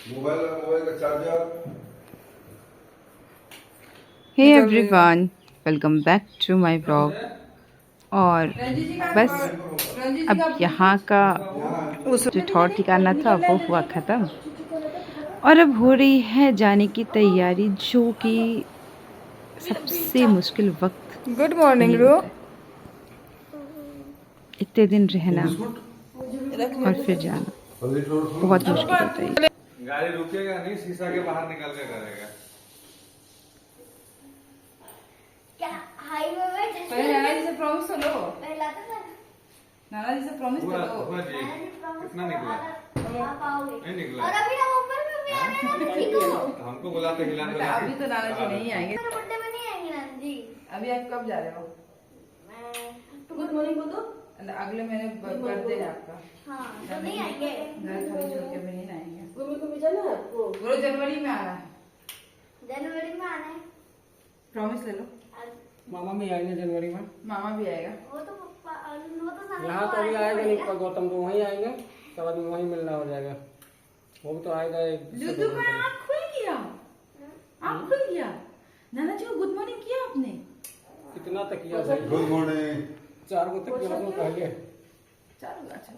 Mobile का charger. Hey everyone, welcome back to my blog. और बस अब यहाँ का जो ठौर ठिकाना था वो हुआ ख़त्म और अब हो रही है जाने की तैयारी, जो कि सबसे मुश्किल वक्त गुड मॉर्निंग यही रो। होता है। इतने दिन रहना बिस्कुट और फिर जाना बहुत मुश्किल होता है। गाड़ी रुकेगा नहीं, शीशा के बाहर निकल के करेगा। पहले नाना जी से प्रॉमिस तो लो। नाना जी से प्रॉमिस तो हुआ लो। हुआ जी, कितना निकला? नहीं निकला। और अभी नवंबर में भी आने वाला ठीक हो। तो हमको बुलाते हिलाने वाला। अभी तो नाना जी नहीं आएंगे। मेरे बर्थडे में नहीं आएंगे नाना जी। अभी आप कब जा रहे हो? मैं गुड मॉर्निंग बोल दो। अगले महीने बर्थडे है आपका। हाँ तो नहीं आएंगे। घर खाली छोड़ के भी नहीं आएंगे। मम्मी को भी जाना है आपको। बोलो जनवरी में आना है। जनवरी में आना है। प्रॉमिस ले लो। मामा भी आएंगे जनवरी में। मामा भी आएगा। वो तो पापा वो तो सामने यहाँ तो अभी आएगा नहीं, पर गौतम तो वहीं आएंगे, सब आदमी वहीं मिलना हो जाएगा। वो भी तो आएगा लुद्धू का आँख खुल गया। आँख खुल गया। नाना जी को गुड मॉर्निंग किया आपने? कितना तक किया भाई? Good morning. 4 को तक किया तो पहले। चलो अच्छा।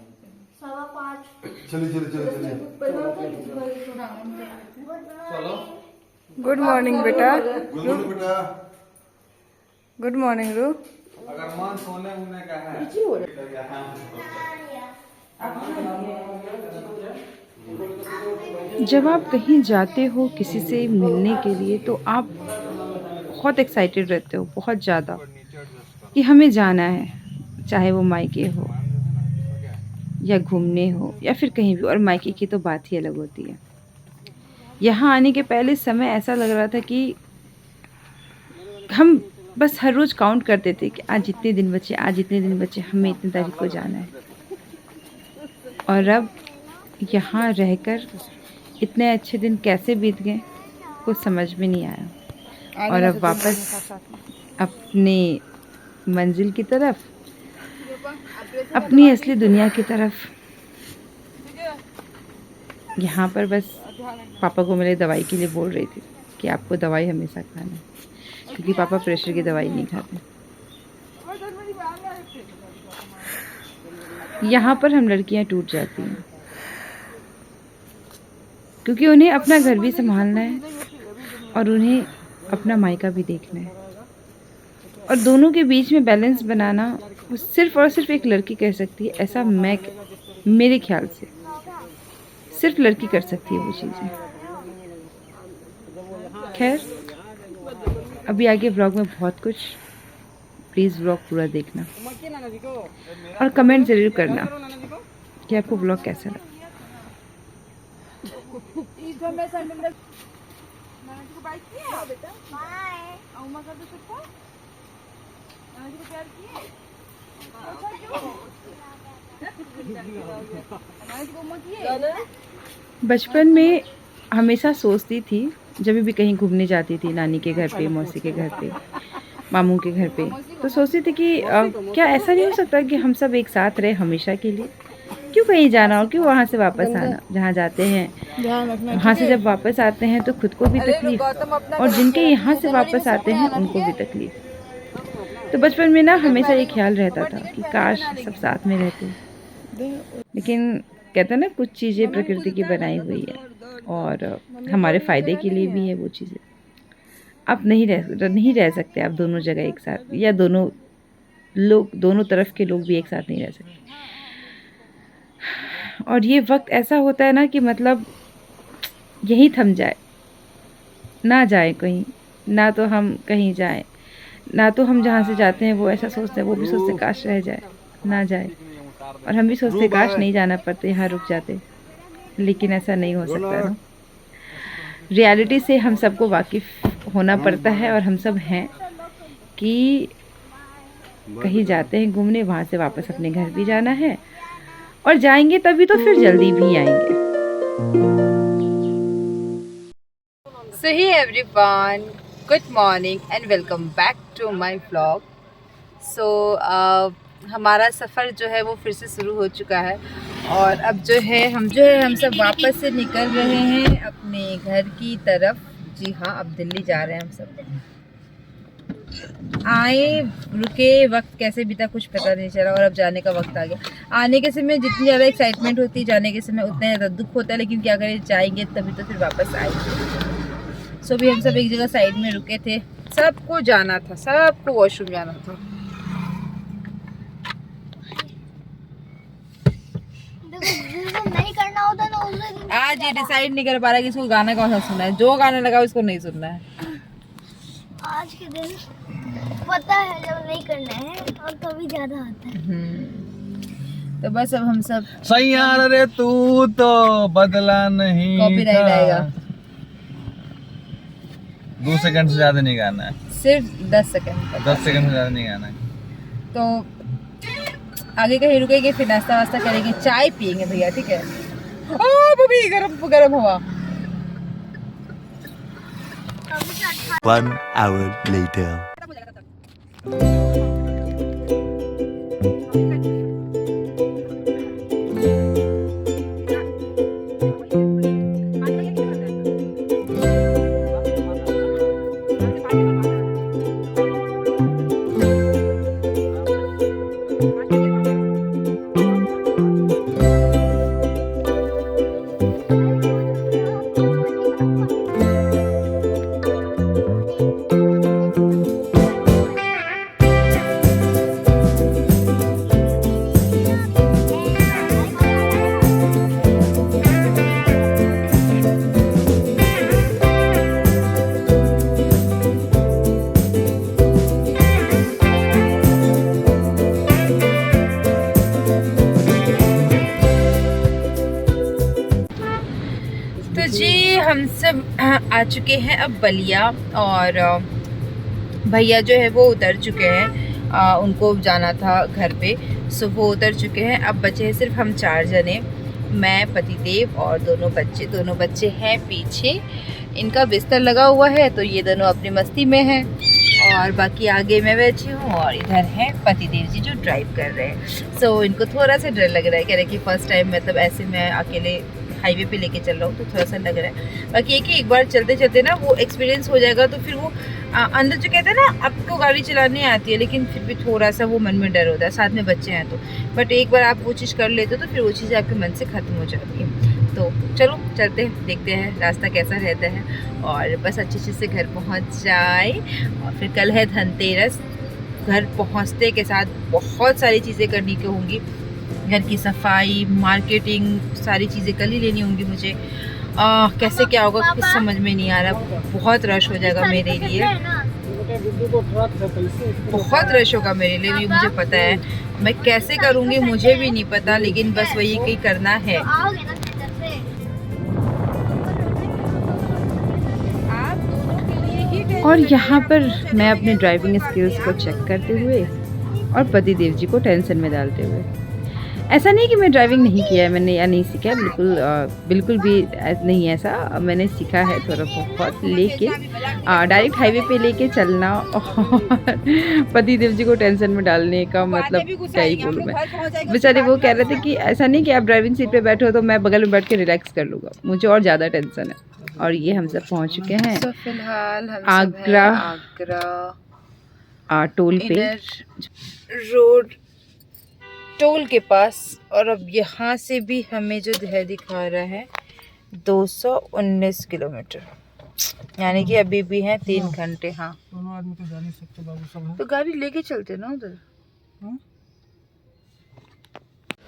5:15। चलिए। चलो। गुड मॉर्निंग बेटा। गुड मॉर्निंग बेटा। गुड मॉर्निंग रू। अगर मन सोने उने का है जब आप कहीं जाते हो किसी से मिलने के लिए तो आप बहुत एक्साइटेड रहते हो, बहुत ज़्यादा, कि हमें जाना है, चाहे वो मायके हो या घूमने हो या फिर कहीं भी। और मायके की तो बात ही अलग होती है। यहाँ आने के पहले समय ऐसा लग रहा था कि हम बस हर रोज़ काउंट करते थे कि आज इतने दिन बचे, आज इतने दिन बचे, हमें इतनी तारीख को जाना है। और अब यहाँ रहकर इतने अच्छे दिन कैसे बीत गए कुछ समझ में नहीं आया। और अब वापस अपने मंजिल की तरफ, अपनी असली दुनिया की तरफ। यहाँ पर बस पापा को मेरे दवाई के लिए बोल रही थी कि आपको दवाई हमेशा खाना है, क्योंकि पापा प्रेशर की दवाई नहीं खाते। यहाँ पर हम लड़कियाँ टूट जाती हैं, क्योंकि उन्हें अपना घर भी संभालना है और उन्हें अपना मायका भी देखना है। और दोनों के बीच में बैलेंस बनाना वो सिर्फ़ और सिर्फ एक लड़की कर सकती है। ऐसा मेरे ख्याल से सिर्फ लड़की कर सकती है वो चीज़ें। खैर, अभी आगे व्लॉग में बहुत कुछ, प्लीज़ व्लॉग पूरा देखना और कमेंट ज़रूर करना कि आपको व्लॉग कैसा लगा। बचपन में हमेशा सोचती थी, जब भी कहीं घूमने जाती थी, नानी के घर पे, मौसी के घर पे, मामू के घर पे, तो सोचती थी कि क्या ऐसा नहीं हो सकता कि हम सब एक साथ रहे हमेशा के लिए? क्यों कहीं जाना और क्यों वहाँ से वापस आना? जहाँ जाते हैं वहाँ से जब वापस आते हैं तो खुद को भी तकलीफ, और जिनके यहाँ से वापस आते हैं उनको भी तकलीफ। तो बचपन में ना हमेशा ये ख्याल रहता था कि काश सब साथ में रहते। लेकिन कहते हैं ना, कुछ चीज़ें प्रकृति की बनाई हुई है और हमारे फ़ायदे के लिए भी है वो चीज़ें। आप नहीं रह सकते आप दोनों जगह एक साथ, या दोनों तरफ के लोग भी एक साथ नहीं रह सकते। और ये वक्त ऐसा होता है ना कि मतलब यहीं थम जाए, ना जाए कहीं, ना तो हम कहीं जाएं, ना तो हम जहाँ से जाते हैं वो ऐसा सोचते हैं, वो भी सोचते काश रह जाए, ना जाए। और हम भी सोचते काश नहीं जाना पड़ते, यहाँ रुक जाते। लेकिन ऐसा नहीं हो सकता ना। रियलिटी से हम सबको वाकिफ़ होना पड़ता है, और हम सब हैं कि कहीं जाते हैं घूमने, वहाँ से वापस अपने घर भी जाना है, और जाएंगे तभी तो फिर जल्दी भी आएंगे। So hey everyone, good morning and welcome back to my vlog. So हमारा सफ़र जो है वो फिर से शुरू हो चुका है और अब जो है हम सब वापस से निकल रहे हैं अपने घर की तरफ। जी हाँ, अब दिल्ली जा रहे हैं हम सब। आए रुके, वक्त कैसे बीता कुछ पता नहीं चला और अब जाने का वक्त आ गया। आने के समय जितनी ज़्यादा एक्साइटमेंट होती है, जाने के समय उतना ज़्यादा दुख होता है, लेकिन क्या करें, जाएंगे तभी तो फिर वापस आएंगे। सो भी हम सब एक जगह साइड में रुके थे, सबको जाना था, सबको वॉशरूम जाना था। नहीं करना होता ना उस दिन। आज ये डिसाइड नहीं कर पा रहा कि इसको गाना कौन सा सुनना है। जो गाना लगा उसको नहीं सुनना है। आज के दिन पता है जब नहीं करना है और कभी ज्यादा आता है। तो बस अब हम सब सही यार, रे तू तो बदला नहीं। कॉपीराइट आएगा। 2 सेकंड से ज्यादा नहीं गाना है, सिर्फ 10 सेकंड। 10 सेकंड से ज्यादा नहीं गाना है। तो आगे कहीं रुकेंगे, फिर नाश्ता वास्ता करेंगे, चाय पियेंगे भैया, ठीक है। बबी गरम गरम हवा। 1 hour later. तो जी हम सब आ चुके हैं अब बलिया, और भैया जो है वो उतर चुके हैं, उनको जाना था घर पे। सो वो उतर चुके हैं। अब बचे हैं सिर्फ हम 4 जने, मैं, पतिदेव और दोनों बच्चे हैं पीछे। इनका बिस्तर लगा हुआ है तो ये दोनों अपनी मस्ती में हैं, और बाकी आगे मैं बैठी हूँ और इधर है पतिदेव जी जो ड्राइव कर रहे हैं। सो इनको थोड़ा सा डर लग रहा है, कह रहे कि फर्स्ट टाइम मतलब ऐसे मैं अकेले हाईवे पे लेके चल रहा हूँ तो थोड़ा सा लग रहा है। बाकी एक ही एक बार चलते चलते ना वो एक्सपीरियंस हो जाएगा तो फिर वो अंदर जो कहते हैं ना, आपको गाड़ी चलाने आती है लेकिन फिर भी थोड़ा सा वो मन में डर होता है, साथ में बच्चे हैं तो। बट एक बार आप वो चीज़ कर लेते हो तो फिर वो चीज़ आपके मन से ख़त्म हो जाती है। तो चलो चलते हैं, देखते हैं रास्ता कैसा रहता है, और बस अच्छे से घर पहुँच जाए। और फिर कल है धनतेरस। घर पहुँचते के साथ बहुत सारी चीज़ें करनी की होंगी, घर की सफाई, मार्केटिंग, सारी चीज़ें कल ही लेनी होंगी मुझे। कैसे क्या होगा कुछ समझ में नहीं आ रहा। बहुत रश हो जाएगा मेरे लिए, बहुत रश होगा मेरे लिए भी, मुझे पता है। मैं कैसे करूँगी मुझे भी नहीं पता, लेकिन बस वही कहीं करना है। और यहाँ पर मैं अपने ड्राइविंग स्किल्स को चेक करते हुए और पतिदेव जी को टेंशन में डालते हुए। ऐसा नहीं कि मैं ड्राइविंग नहीं किया है, मैंने या नहीं सीखा है, बिल्कुल भी नहीं ऐसा। मैंने सीखा है थोड़ा बहुत, लेकिन डायरेक्ट हाईवे पे लेके चलना और पतिदेव जी को टेंशन में डालने का मतलब क्या ही बोलूँ मैं। बेचारे वो कह रहे थे कि ऐसा नहीं कि आप ड्राइविंग सीट पे बैठे हो तो मैं बगल में बैठ के रिलैक्स कर लूँगा, मुझे और ज़्यादा टेंशन है। और ये हम सब पहुँच चुके हैं फिलहाल आगरा टोल पे, रोड टोल के पास। और अब यहाँ से भी हमें जो है दिखा रहा है 219 किलोमीटर, यानी कि अभी भी है 3 घंटे। हाँ, दोनों आदमी तो जा नहीं सकते बाबू, सब तो गाड़ी लेके चलते ना उधर।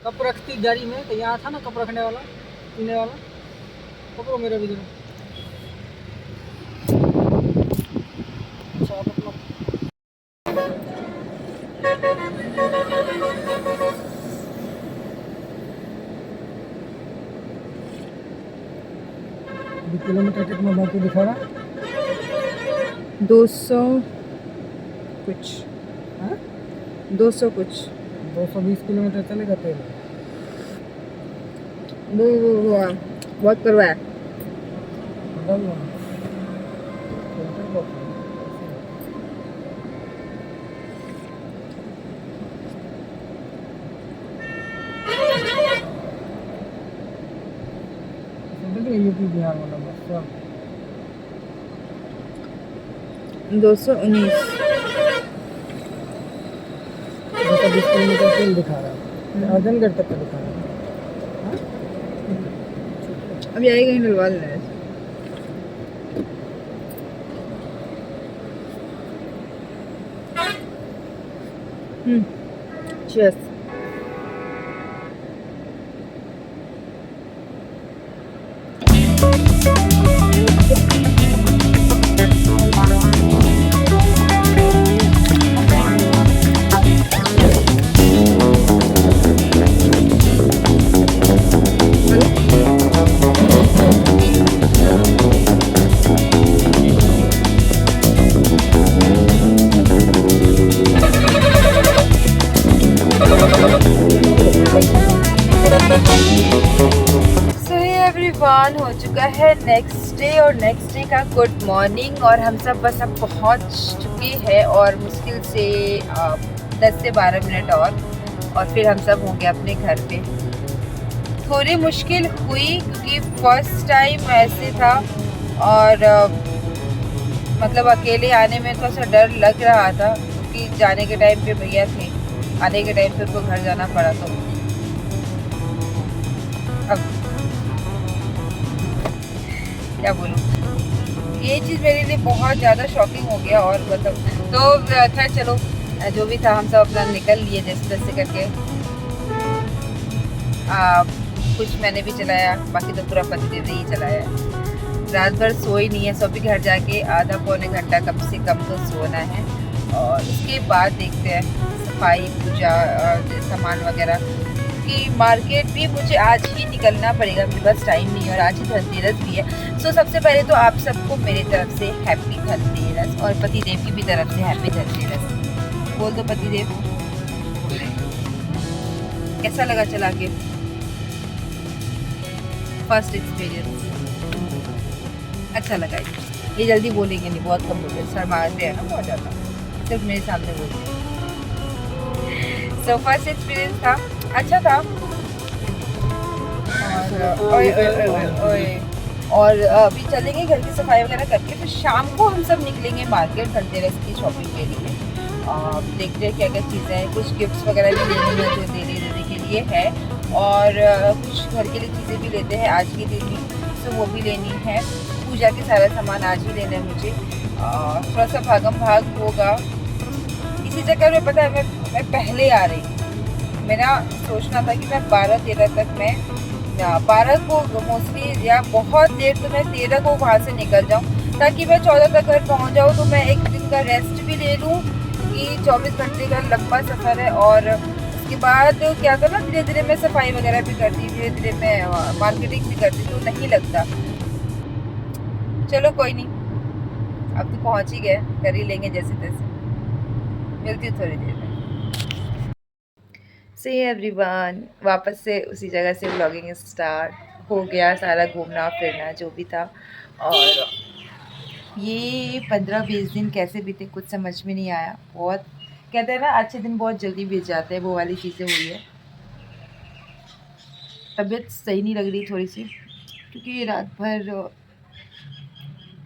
कप रखती गाड़ी में, तो यहाँ था ना कप रखने वाला, पीने वाला, पकड़ो मेरा भी जरा। किलोमीटर कितना बाकी दिखा रहा? 200 कुछ, 200 कुछ, 220 किलोमीटर चलेगा तेल। बहुत करवाया। यूपी बिहार वाला बस सब 219। 20 किलोमीटर तेल दिखा रहा है, आजमगढ़ तक का दिखा रहा है। अभी आएगा ही डलवा लेना है। Cheers. एवरीवन, हो चुका है नेक्स्ट डे और नेक्स्ट डे का गुड मॉर्निंग। और हम सब बस अब पहुंच चुके हैं और मुश्किल से 10 से 12 मिनट और फिर हम सब होंगे अपने घर पे। थोड़ी मुश्किल हुई क्योंकि फर्स्ट टाइम ऐसे था और मतलब अकेले आने में थोड़ा सा डर लग रहा था क्योंकि जाने के टाइम पे भैया थे, आने के टाइम पे उनको घर जाना पड़ा। तो अब क्या बोलूँ, ये चीज़ मेरे लिए बहुत ज़्यादा शॉकिंग हो गया। और मतलब तो खैर चलो, जो भी था हम सब अपना निकल लिए जैसे तैसे करके। कुछ मैंने भी चलाया, बाकी तो पूरा पतिदेव ने ही चलाया। रात भर सोई नहीं है, सो भी घर जाके आधा पौने घंटा कम से कम तो सोना है। और उसके बाद देखते हैं सफाई पूजा सामान वगैरह की। मार्केट भी मुझे आज ही निकलना पड़ेगा, मेरे पास टाइम नहीं है और आज ही धनतेरस भी है। सो सबसे पहले तो आप सबको मेरी तरफ से हैप्पी धनतेरस और पतिदेव की भी तरफ से हैप्पी धनतेरस। बोल दो पतिदेव, कैसा लगा चला के फर्स्ट एक्सपीरियंस? अच्छा लगा। ये जल्दी बोलेंगे नहीं, बहुत कम बोलते, शर्माते हैं ना बहुत ज़्यादा, सिर्फ मेरे सामने बोलते हैं। सो फर्स्ट एक्सपीरियंस था, अच्छा था। और अभी चलेंगे घर की सफाई वगैरह करके, फिर शाम को हम सब निकलेंगे मार्केट धनतेरस की शॉपिंग के लिए। देखते हैं क्या क्या चीज़ें हैं, कुछ गिफ्ट्स वगैरह भी लेनी है जो देने के लिए है, और कुछ घर के लिए चीज़ें भी लेते हैं आज के दिन में, तो वो भी लेनी है। पूजा के सारा सामान आज ही लेना है मुझे। थोड़ा सा भागम भाग होगा इसी चक्कर में। पता है मैं पहले आ रही, मेरा सोचना था कि मैं 12-13 तक मैं 12 को मोस्टली या बहुत देर तो मैं 13 को वहाँ से निकल जाऊँ ताकि मैं 14 तक घर पहुँच जाऊँ, तो मैं एक दिन का रेस्ट भी ले लूँ कि 24 घंटे का लंबा सफ़र है। और उसके बाद क्या था ना, धीरे धीरे मैं सफाई वगैरह भी करती, धीरे धीरे मैं मार्केटिंग भी करती, तो नहीं लगता। चलो कोई नहीं, अब तो पहुँच ही गए, कर ही लेंगे जैसे तैसे। मिलती हूँ थोड़ी देर में। सो एवरीवन, वापस से उसी जगह से व्लॉगिंग स्टार्ट हो गया, सारा घूमना फिरना जो भी था। और ये 15-20 दिन कैसे बीते कुछ समझ में नहीं आया। बहुत कहते हैं ना, अच्छे दिन बहुत जल्दी बीत जाते हैं, वो वाली चीज़ें हुई है। तबीयत सही नहीं लग रही थोड़ी सी, क्योंकि रात भर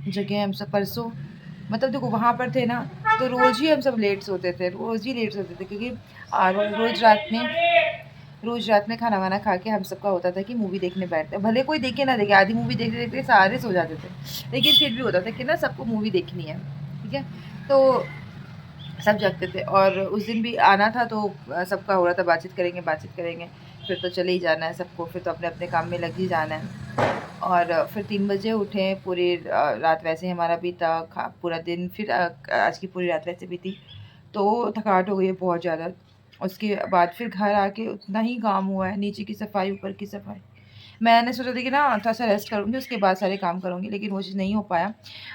जगह हम सब परसों मतलब देखो वहाँ पर थे ना, तो रोज़ ही हम सब लेट सोते थे, क्योंकि रोज़ रात में खाना वाना खा के हम सबका होता था कि मूवी देखने बैठते, भले कोई देखे ना देखे, आधी मूवी देखते देखते सारे सो जाते थे, लेकिन फिर भी होता था कि ना सबको मूवी देखनी है, ठीक है, तो सब जगते थे। और उस दिन भी आना था तो सबका हो रहा था बातचीत करेंगे, फिर तो चले ही जाना है सबको, फिर तो अपने अपने काम में लग ही जाना है। और फिर 3 बजे उठे, पूरी रात वैसे ही हमारा बीता, पूरा दिन, फिर आज की पूरी रात वैसे बीती, तो थकावट हो गई है बहुत ज़्यादा। उसके बाद फिर घर आके उतना ही काम हुआ है, नीचे की सफाई ऊपर की सफाई। मैंने सोचा था कि ना थोड़ा सा रेस्ट करूँगी, उसके बाद सारे काम करूँगी, लेकिन वो चीज़ नहीं हो पाया,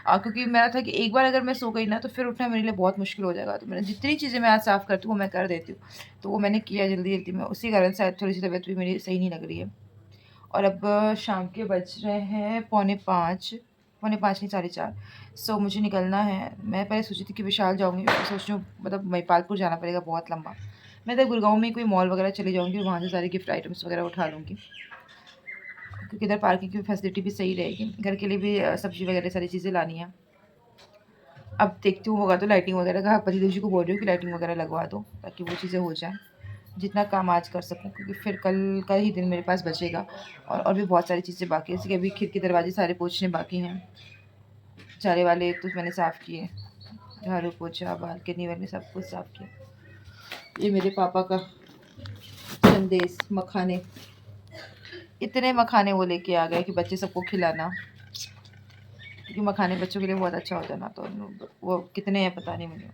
क्योंकि मेरा था कि एक बार अगर मैं सो गई ना तो फिर उठना मेरे लिए बहुत मुश्किल हो जाएगा। तो मैंने जितनी चीज़ें मैं आज साफ़ करती हूँ वो मैं कर देती हूँ, तो वो मैंने किया जल्दी में, उसी कारण शायद थोड़ी सी तबीयत भी मेरी सही नहीं लग रही है। और अब शाम के बज रहे हैं 4:45 नहीं 4:30। सो मुझे निकलना है। मैं पहले सोची थी कि विशाल जाऊँगी, सोच रही हूँ मतलब महिपालपुर जाना पड़ेगा, बहुत लंबा। मैं तो गुड़गांव में कोई मॉल वगैरह चली जाऊँगी, वहाँ से सारे गिफ्ट आइटम्स वगैरह उठा लूँगी, क्योंकि इधर पार्किंग की फैसिलिटी भी सही रहेगी। घर के लिए भी सब्ज़ी वगैरह सारी चीज़ें लानी है। अब देखती हूँ होगा तो लाइटिंग वगैरह का पतिदेव जी को बोल रही हूँ कि लाइटिंग वगैरह लगवा दो ताकि वो चीज़ें हो जाएँ, जितना काम आज कर सकूँ, क्योंकि फिर कल का ही दिन मेरे पास बचेगा। और भी बहुत सारी चीज़ें बाकी है, जैसे कि अभी खिड़की दरवाजे सारे पोंछने बाकी हैं। चारे वाले तो मैंने साफ़ किए, झाड़ू पोछा बालकनी वाले सब कुछ साफ़ किया। ये मेरे पापा का संदेश मखाने, इतने मखाने वो लेके आ गए कि बच्चे सबको खिलाना, क्योंकि मखाने बच्चों के लिए बहुत अच्छा होता है ना। तो वो कितने हैं पता नहीं मुझे,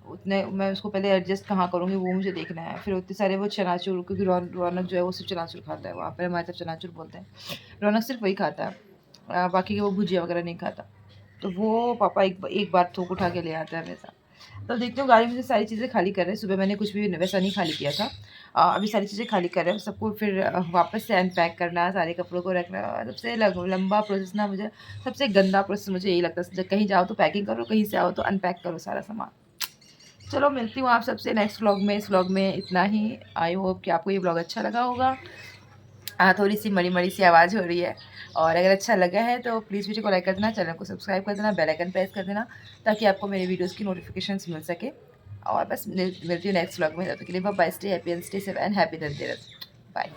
उतने मैं उसको पहले एडजस्ट कहाँ करूँगी वो मुझे देखना है। फिर उतने सारे वो चनाचूर, क्योंकि रौनक जो है वो सिर्फ चनाचूर खाता है, वहाँ पर हमारे तरफ चनाचूर बोलते हैं, रौनक सिर्फ वही खाता है, बाकी के वो भुजिया वगैरह नहीं खाता। तो वो पापा एक बार थोक उठा के ले आता है वैसा। तो देखते हो गाड़ी में से सारी चीज़ें खाली कर रहे हैं। सुबह मैंने कुछ भी वैसा नहीं खाली किया था, अभी सारी चीज़ें खाली कर रहे हैं। सबको फिर वापस से अनपैक करना, सारे कपड़ों को रखना, सबसे लंबा प्रोसेस ना, मुझे सबसे गंदा प्रोसेस मुझे यही लगता है। जब कहीं जाओ तो पैकिंग करो, कहीं से आओ तो अनपैक करो सारा सामान। चलो मिलती हूँ आप सबसे नेक्स्ट व्लॉग में। इस व्लॉग में इतना ही। आई होप कि आपको ये व्लॉग अच्छा लगा होगा। थोड़ी सी मड़ी सी आवाज़ हो रही है, और अगर अच्छा लगा है तो प्लीज़ वीडियो को लाइक कर देना, चैनल को सब्सक्राइब कर देना, बेल आइकन प्रेस कर देना, ताकि आपको मेरे वीडियोस की नोटिफिकेशंस मिल सके। और बस मिलती हूँ नेक्स्ट व्लॉग में। तब तक के लिए bye, stay happy and stay safe and happy Dhanteras. Bye.